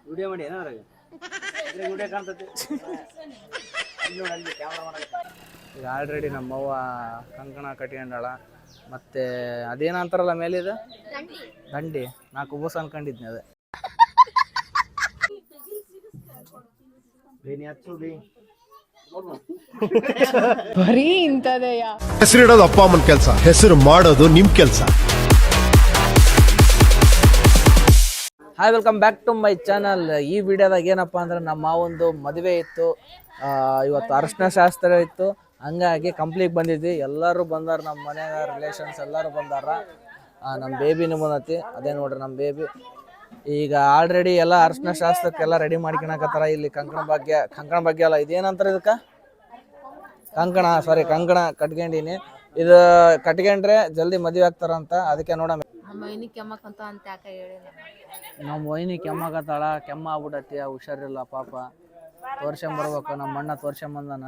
Video ಮಾಡಿ ಏನಾದ್ರಾಗ video ಕಾಣ್ತೈತಿ ಈಗ already ನಮ್ಮವ್ವ ಕಂಕಣ ಕಟ್ಕೊಂಡಾಳ. ಮತ್ತೆ ಅದೇನಂತಾರಲ್ಲ ಮೇಲೆ ಇದು ದಂಡಿ, ನಾ ಕುಬೂಸ ಅನ್ಕೊಂಡಿದ್ನಿ ಅದೇ. ಬರೀ ಇಂಥದೆಯ. ಹೆಸರಿಡೋದು ಅಪ್ಪ ಅಮ್ಮನ ಕೆಲಸ, ಹೆಸರು ಮಾಡೋದು ನಿಮ್ ಕೆಲಸ. Hi, welcome back to my channel. ಈ ವಿಡಿಯೋದಾಗ ಏನಪ್ಪ ಅಂದ್ರೆ ನಮ್ಮ ಒಂದು ಮದುವೆ ಇತ್ತು, ಇವತ್ತು ಅರಿಶಿನ ಶಾಸ್ತ್ರ ಇತ್ತು. ಹಂಗಾಗಿ ಕಂಪ್ಲೀಟ್ ಬಂದಿದ್ವಿ, ಎಲ್ಲರೂ ಬಂದಾರ, ನಮ್ಮ ಮನೆಯ ರಿಲೇಷನ್ಸ್ ಎಲ್ಲರೂ ಬಂದಾರ. ನಮ್ಮ ಬೇಬಿನೂ ಬಂದತಿ, ಅದೇ ನೋಡ್ರಿ ನಮ್ಮ ಬೇಬಿ. ಈಗ ಆಲ್ರೆಡಿ ಎಲ್ಲ ಅರಿಶಿನ ಶಾಸ್ತ್ರಕ್ಕೆಲ್ಲ ರೆಡಿ ಮಾಡ್ಕೊಳಕತ್ತಾರ. ಇಲ್ಲಿ ಕಂಕಣ ಬಗ್ಗೆ ಅಲ್ಲ, ಇದೇನಂತಾರೆ ಇದಕ್ಕೆ ಕಂಕಣ ಕಟ್ಕೊಂಡಿನಿ. ಇದು ಕಟ್ಕೊಂಡ್ರೆ ಜಲ್ದಿ ಮದುವೆ ಆಗ್ತಾರಂತ, ಅದಕ್ಕೆ ನೋಡ ನಮ್ಮ ವೈನಿ ಕೆಮ್ಮಕತ್ತಾಳ. ಕೆಮ್ಮ ಆಗ್ಬಿಟ್ಟತಿ, ಹುಷಾರಿಲ್ಲ ಪಾಪ. ತೋರ್ಸ್ಕೊಂಬರ್ಬೇಕು, ನಮ್ಮ ಅಣ್ಣ ತೋರ್ಸ್ಕೊಂಬಂದನ.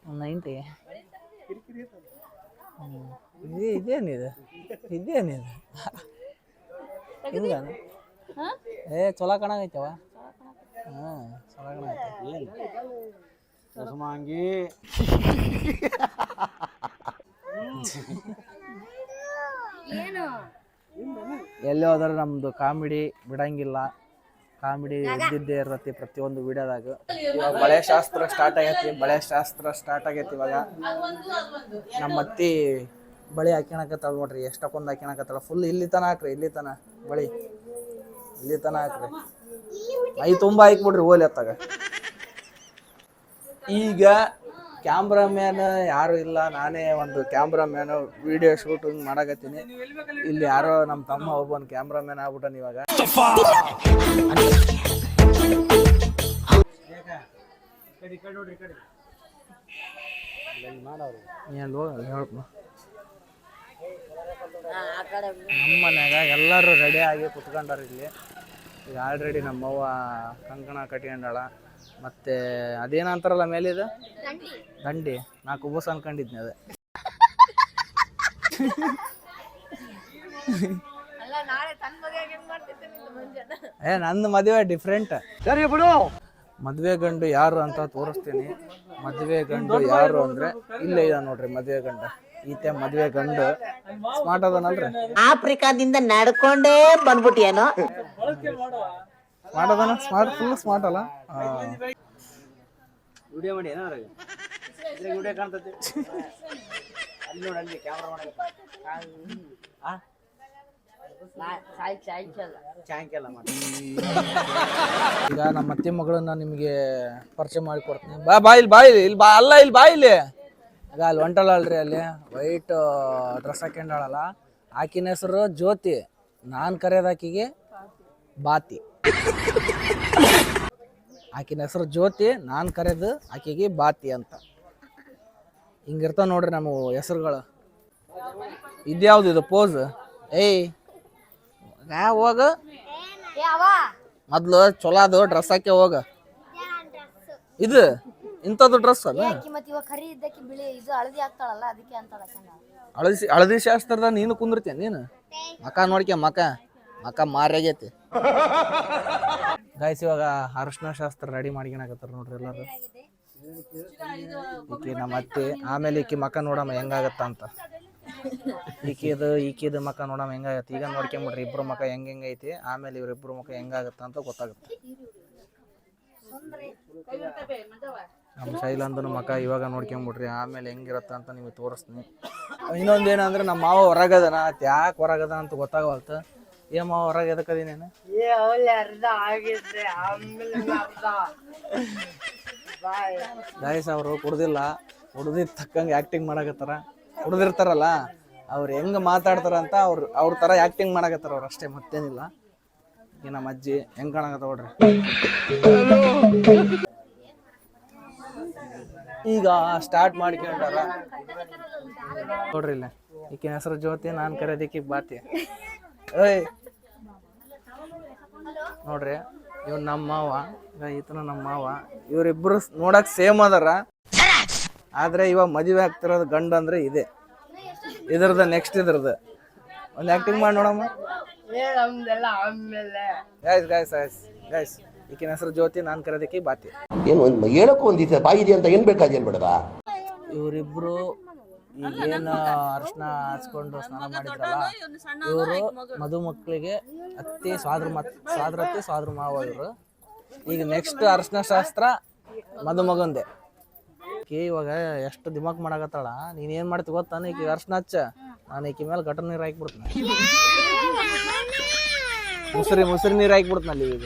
90 ಇದೇನಿದೆ ಹಿಂಗ ಚೊಲೋ ಕಾಣಾಗೈತವ. ಚೊಲೋ ಕಾಣಾಗೈತೆ ರಸಮಾಂಗಿ. ಎಲ್ಲಿ ಹೋದ್ರೆ ನಮ್ದು ಕಾಮಿಡಿ ಬಿಡಂಗಿಲ್ಲ. ಕಾಮಿಡಿ ಇದ್ದಿದ್ದೇ ಇರತ್ತೆ ಪ್ರತಿಯೊಂದು ವಿಡಿಯೋದಾಗ. ಇವಾಗ ಬಳೆ ಶಾಸ್ತ್ರ ಸ್ಟಾರ್ಟ್ ಆಗೈತಿ. ಇವಾಗ ನಮ್ಮ ಅತ್ತಿ ಬಳಿ ಹಾಕ್ಯಣಕತ್ತಾಳ ನೋಡ್ರಿ, ಎಷ್ಟಕ್ಕೊಂದು ಹಾಕ್ಯಣಕತ್ತಾಳ. ಫುಲ್ ಇಲ್ಲಿ ತನ ಹಾಕ್ರಿ, ಇಲ್ಲಿ ತನ ಬಳಿ ಇಲ್ಲಿ ತನ ಹಾಕ್ರಿ. ಮೈ ತುಂಬ ಹಾಕ್ಬಿಡ್ರಿ ಓಲಿ ಅತ್ತಾಗ. ಈಗ ಕ್ಯಾಮ್ರಾಮ್ಯಾನ್ ಯಾರು ಇಲ್ಲ, ನಾನೇ ಒಂದು ಕ್ಯಾಮ್ರಾಮ್ಯಾನ್. Video shooting ಮಾಡಕತ್ತೀನಿ. ಇಲ್ಲಿ ಯಾರೋ ನಮ್ಮ ತಮ್ಮ ಒಬ್ಬನ ಕ್ಯಾಮ್ರಾಮ್ಯಾನ್ ಆಗ್ಬಿಟ್ಟನ ಇವಾಗ. ನಮ್ಮ ಮನ್ಯಾಗ ಎಲ್ಲರೂ ರೆಡಿ ಆಗಿ ಕುತ್ಕೊಂಡಾರ ಇಲ್ಲಿ. ಈಗ ಆಲ್ರೆಡಿ ನಮ್ಮವ್ವ ಕಂಕಣ ಕಟ್ಕೊಂಡಾಳ. ಮತ್ತೆ ಅದೇನಂತಾರಲ್ಲ ಮೇಲೆ ಇದು ದಂಡಿ, ನಾ ಕುಬೂಸ ಅನ್ಕೊಂಡಿದ್ನಿ ಅದೇ. ನಂದು ಮದುವೆ ಡಿಫ್ರೆಂಟ್. ಸರಿ ಬಿಡು. ಮದುವೆ ಗಂಡು ಯಾರು ಅಂತ ತೋರಿಸ್ತೀನಿ. ಮದುವೆ ಗಂಡು ಯಾರು ಅಂದ್ರೆ ಇಲ್ಲೇ ಇದೆ ನೋಡ್ರಿ ಮದುವೆ ಗಂಡ. ಈತೆ ಮದುವೆ ಗಂಡು. ಸ್ಮಾರ್ಟ್ ಅದನಲ್ರಿ, ಆಫ್ರಿಕಾದಿಂದ ನಡ್ಕೊಂಡೇ ಬಂದ್ಬಿಟ್ಟಿಯೇನೋ. ಸ್ಮಾರ್ಟ್ ಅದನ, ಫುಲ್ ಸ್ಮಾರ್ಟ್ ಅಲ್ಲ. ವಿಡಿಯೋ ಮಾಡಿ ಏನಾದ್ರಾಗ ವಿಡಿಯೋ ಕಾಣ್ತೈತಿ ಅಲ್ಲಿ ನೋಡಿ, ಅಲ್ಲಿ ಕ್ಯಾಮ್ರಾ ಮಾಡಿ ಸಾಯಂಕಾಲ ಮಾಡಿ. ಈಗ ನಮ್ಮ ಅತ್ತೆ ಮಗಳನ್ನ ನಿಮಗೆ ಪರಿಚಯ ಮಾಡಿಕೊಡ್ತೀನಿ. ಇಲ್ಲಿ ಬಾ ಇಲ್ಲಿ. ಈಗ ಅಲ್ಲಿ ಹೊಂಟಲ್ಲ ಅಲ್ರಿ, ಅಲ್ಲಿ ವೈಟ್ ಡ್ರೆಸ್ ಹಾಕೊಂಡಾಳಲ್ಲ, ಆಕಿನ ಹೆಸರು ಜ್ಯೋತಿ. ನಾನು ಕರೆಯೋದು ಆಕಿಗೆ ಬಾತಿ. ಆಕಿನ ಹೆಸರು ಜ್ಯೋತಿ, ನಾನು ಕರೆದು ಆಕಿಗೆ ಬಾತಿ ಅಂತ. ಹಿಂಗಿರ್ತಾವ ನೋಡ್ರಿ ನಮ್ಮ ಹೆಸರುಗಳು. ಇದ್ಯಾವ್ದು ಇದು ಪೋಸ್? ಏಯ್ ಹೋಗ ಮೊದ್ಲು ಚೊಲೋ ಅದು ಡ್ರೆಸ್ ಹಾಕಿ ಹೋಗ. ಇದು ಇಂಥದ್ದು ಡ್ರೆಸ್ ಅಲ್ಲ, ಹಳದಿ ಶಾಸ್ತ್ರದ ನೀನು ಕುಂದಿರ್ತೀಯ. ನೀನು ಮಕ ನೋಡ್ಕ, ಮಕ ಮಾರ್ಯಾಗೈತಿ. ಗಾಯ್ಸ್, ಇವಾಗ ಅರಿಶಿನ ಶಾಸ್ತ್ರ ರೆಡಿ ಮಾಡ್ಕೊಳಕತ್ತಾರ ನೋಡ್ರಿ ಎಲ್ಲರೂ. ಈಕಿ ನಮ್ಮ ಅತ್ತೆ. ಆಮೇಲೆ ಈಕಿ ಮಕ ನೋಡಮ್ಮ ಹೆಂಗಾಗತ್ತ ಅಂತ. ಈಕಿದು ಮಕ ನೋಡಮ್ಮ ಹೆಂಗಾಗತ್ತೆ. ಈಗ ನೋಡ್ಕೊಂಬಿಡ್ರಿ ಇಬ್ರು ಮಕ ಹೆಂಗೈತಿ. ಆಮೇಲೆ ಇವ್ರಿಬ್ರು ಮಕ ಹೆಂಗಾಗತ್ತ ಅಂತ ಗೊತ್ತಾಗುತ್ತೆ. ನಮ್ಮ ಶೈಲಂದನು ಮಕ ಇವಾಗ ನೋಡ್ಕೊಂಬಿಡ್ರಿ, ಆಮೇಲೆ ಹೆಂಗಿರತ್ತ ಅಂತ ನಿಮಗೆ ತೋರಿಸ್ತೀನಿ. ಇನ್ನೊಂದೇನಂದ್ರೆ ನಮ್ಮ ಮಾವ ಹೊರಗದನ. ಯಾಕೆ ಹೊರಗದ ಅಂತ ಗೊತ್ತಾಗವಲ್ತ. ಏನ್ ಮಾವ ಹೊರಗೆ ಎದಕ್ಕದೀನೇನು? ಗಾಯಸ್, ಅವರು ಕುಡ್ದಿಲ್ಲ, ಕುಡ್ದಿದ್ ತಕ್ಕಂಗೆ ಆಕ್ಟಿಂಗ್ ಮಾಡಕತ್ತಾರ. ಕುಡ್ದಿರ್ತಾರಲ್ಲ ಅವ್ರು ಹೆಂಗ್ ಮಾತಾಡ್ತಾರ ಅಂತ ಅವ್ರ ತರ ಆಕ್ಟಿಂಗ್ ಮಾಡಕತ್ತಾರ ಅವ್ರು, ಅಷ್ಟೇ, ಮತ್ತೇನಿಲ್ಲ. ಈಗ ನಮ್ಮ ಅಜ್ಜಿ ಹೆಂಗ್ ಕಾಣಕತ್ತ ನೋಡ್ರಿ. ಈಗ ಸ್ಟಾರ್ಟ್ ಮಾಡ್ಕೊಂಡಾರ ನೋಡ್ರಿ. ಇಲ್ಲ ಈಕಿನ ಹೆಸರು ಜ್ಯೋತಿ, ನಾನು ಕರೆಯೋದಿಕ್ಕಿ ಬಾತಿ. ಏಯ್ ನೋಡ್ರಿ, ಇವ್ ನಮ್ಮ ಮಾವ, ಈತನ ನಮ್ಮ ಮಾವ. ಇವ್ರಿಬ್ರು ನೋಡಕ್ ಸೇಮ್ ಅದಾರ. ಆದ್ರೆ ಇವಾಗ ಮದುವೆ ಆಗ್ತಿರೋದು ಗಂಡ ಅಂದ್ರೆ ಇದೆ. ಇದ್ರದ ನೆಕ್ಸ್ಟ್ ಇದ್ರದ್ದು ಒಂದು ಆಕ್ಟಿಂಗ್ ಮಾಡಿ ನೋಡಮ್ಮ. ಗೈಸ್ ಈಕಿನ ಹೆಸರು ಜ್ಯೋತಿ, ನಾನ್ ಕರೆದಕ್ಕೆ ಬಾತಿ. ಏನು ಹೇಳಕ್ಕೂ ಒಂದಿದೆ ಬಾಯಿದೆ ಅಂತ ಏನ್ ಬೇಕಾದೇನ್ ಬೇಡವಾ? ಇವರಿಬ್ರು ಈಗೇನು ಅರ್ಶನ ಹಚ್ಕೊಂಡು ಸ್ನಾನ ಮಾಡಿದ್ರಲ್ಲ, ಇವರು ಮದುಮಕ್ಕಳಿಗೆ ಅತ್ತಿ ಸ್ವಾದ್ರತ್ತೆ ಸ್ವಾದ್ರ ಮಾವ ಇವರು. ಈಗ ನೆಕ್ಸ್ಟ್ ಅರ್ಶನ ಶಾಸ್ತ್ರ ಮದುಮಗಂದೆ. ಇವಾಗ ಎಷ್ಟು ದಿಮಾಕ್ ಮಾಡಾಕತ್ತಾಳ. ನೀನ್ ಏನ್ ಮಾಡ್ತಿ ಗೊತ್ತಾನ? ಈಗ ಅರ್ಶನ ಹಚ್ಚ, ನಾನು ಈಕಿ ಮೇಲೆ ಗಟರ್ ನೀರು ಹಾಕ್ಬಿಡ್ತೀನಿ. ಮುಸ್ರಿ ನೀರು ಹಾಕ್ಬಿಡ್ತನಲ್ಲಿ. ಈಗ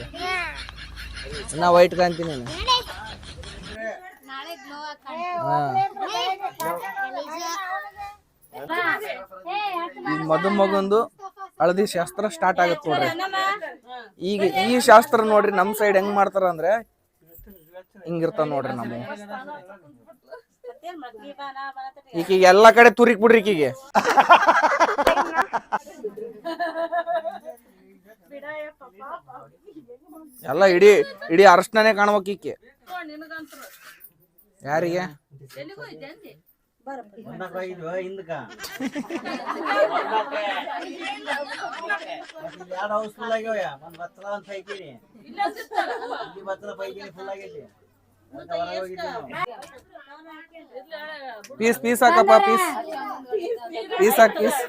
ಇನ್ನ ವೈಟ್ ಕಾಣ್ತೀನಿ ನೀನು. ಈಗ ಮದುಮಗಂದು ಹಳದಿ ಶಾಸ್ತ್ರ ಸ್ಟಾರ್ಟ್ ಆಗತ್ತೆ ನೋಡ್ರಿ. ಈಗ ಈ ಶಾಸ್ತ್ರ ನೋಡ್ರಿ ನಮ್ ಸೈಡ್ ಹೆಂಗ್ ಮಾಡ್ತಾರ ಅಂದ್ರೆ ಹಿಂಗಿರ್ತಾವ ನೋಡ್ರಿ. ನಮ್ಮ ಈಕಿಗೆ ಎಲ್ಲಾ ಕಡೆ ತುರಿಕ್ ಬಿಡ್ರಿ. ಈಕಿಗೆ ಎಲ್ಲ ಇಡೀ ಅರಶನೇ ಕಾಣ್ಬೇಕು ಈಕೆ. ಯಾರಿಗೆ ಪೀಸ್ ಹಾಕಪ್ಪ, ಪೀಸ್ ಹಾಕ್, ಪೀಸ್.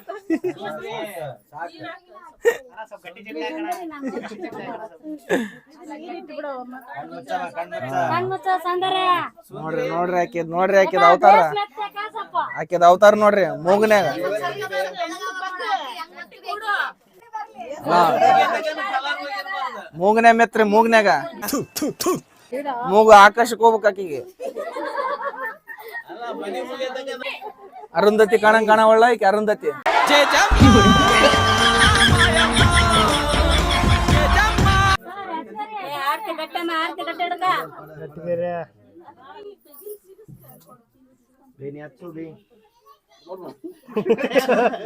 ನೋಡ್ರಿ ಹಾಕಿದ್ ಅವತಾರ, ನೋಡ್ರಿ ಮೂಗನ್ಯಾಗ. ಮೂಗನ್ಯಾಗ ಮೆತ್ರಿ, ಮೂಗನ್ಯಾಗ ಮೂಗು ಆಕಾಶಕ್ಕೆ ಹೋಗ್ಬೇಕು ಆಕಿಗೆ. ಅರುಂಧತಿ ಕಾಣವಳ್ಳ ಈಕೆ ಅರುಂಧತಿ.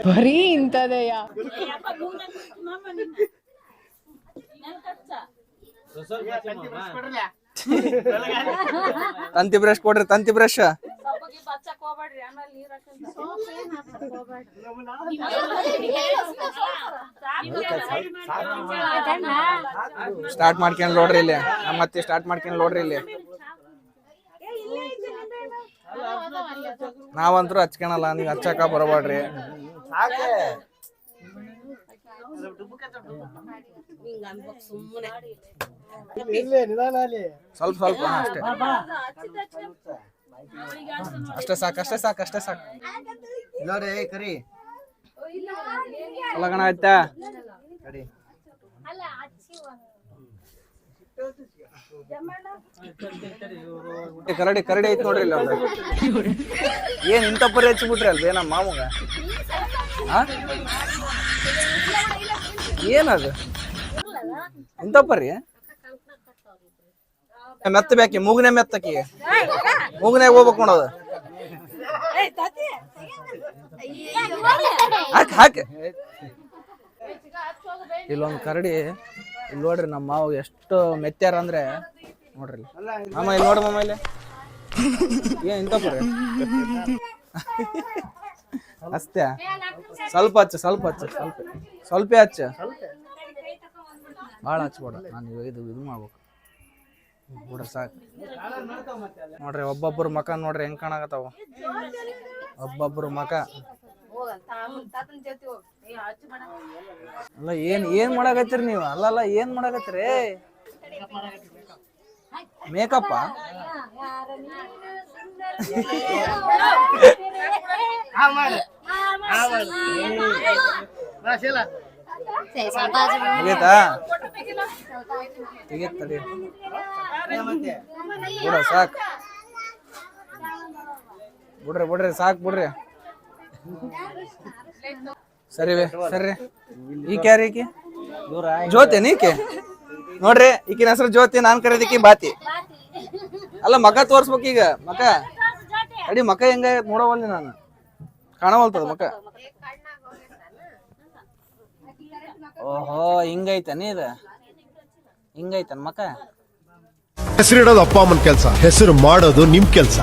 ಬರೀ ಇಂಥದೆಯ. ತಂತಿ ಬ್ರಷ್ ಕೊಡ್ರಿ, ತಂತಿ ಬ್ರಷ್. ಸ್ಟಾರ್ಟ್ ಮಾಡ್ಕೊಂಡ್ ನೋಡ್ರಿ ಇಲ್ಲಿ. ಮತ್ತೆ ಸ್ಟಾರ್ಟ್ ಮಾಡ್ಕೊಂಡ್ ನೋಡ್ರಿ ಇಲ್ಲಿ. ನಾವಂತ್ರು ಹಚ್ಕೊಳಲ್ಲ, ನೀವ್ ಹಚ್ಚಕ ಬರಬೇಡ್ರಿ. ಸ್ವಲ್ಪ ಅಷ್ಟೇ ಸಾಕು. ನೋಡಿ ಕರಿ ಲಗಣ ಆಯ್ತಾ? ಕರಡಿ ಐತ್ ನೋಡ್ರಿ. ಇಲ್ಲ ಏನ್ ಇಂಥ ಪರಿ ಹಚ್ಚಿಬಿಟ್ರಿ ಅಲ್ವೇ ನಮ್ಮ ಮಾಮಗ? ಏನದು ಇಂಥ ಪರಿ? ಮೆತ್ತ ಬ್ಯಾಕಿ, ಮೂಗನೆ ಮೆತ್ತಕಿ, ಮೂಗನ್ಯಾಗ ಹೋಗ್ಬೇಕು ನೋಡೋದು. ಹಾಕಿ ಇಲ್ಲೊಂದು ಕರಡಿ. ಇಲ್ಲಿ ನೋಡ್ರಿ ನಮ್ಮ ಮಾವು ಎಷ್ಟು ಮೆತ್ಯಾರ ಅಂದ್ರೆ ನೋಡ್ರಿ. ಮಾಮ ಇಲ್ಲಿ ನೋಡ, ಮಾಮ ಇಲ್ಲಿ ಏನ್ ಇಂಥ ಪರಿ ಅಷ್ಟೇ. ಸ್ವಲ್ಪ ಹಚ್ಚ, ಭಾಳ ಹಚ್ಬೇಡ. ನಾನು ಇದು ಮಾಡ್ಬೇಕು ನೋಡ್ರಿ, ಸಾಕು. ನೋಡ್ರಿ ಒಬ್ಬೊಬ್ರು ಮಕ ನೋಡ್ರಿ ಹೆಂಗ್ ಕಾಣಕತ್ತಾವ. ಒಬ್ಬೊಬ್ರು ಮಕ. ಅಲ್ಲ ಏನ್ ಮಾಡಾಕತ್ತೀರಿ ನೀವು? ಅಲ್ಲಲ್ಲ ಏನ್ ಮಾಡಾಕತ್ತೀರಿ? ಮೇಕಪ್ಪ ಮುಗೀತಾ? ತಡಿ ಸಾಕು. ಬಿಡ್ರಿ ಸಾಕು ಬಿಡ್ರಿ. ಸರಿ ಈಕೆ ಯಾರು? ಈಕೆ ಜ್ಯೋತಿ. ಈಕೆ ನೋಡ್ರಿ, ಈಕಿನ ಹೆಸರು ಜ್ಯೋತಿ, ನಾನ್ ಕರೆದಕ್ಕೆ ಬಾತಿ. ಅಲ್ಲ ಮಕ ತೋರ್ಸ್ಬೇಕು ಈಗ. ಮಕ ಅಡಿ ಮಕ ಹೆಂಗ ನೋಡವಲ್ಲಿ ನಾನು, ಕಾಣವಲ್ತದ ಮಕ. ಓಹೋ ಹಿಂಗೈತನ ಇದು? ಹಿಂಗೈತನ ಮಕ? ಹೆಸರಿಡೋದು ಅಪ್ಪ ಅಮ್ಮನ ಕೆಲಸ, ಹೆಸರು ಮಾಡೋದು ನಿಮ್ ಕೆಲಸ.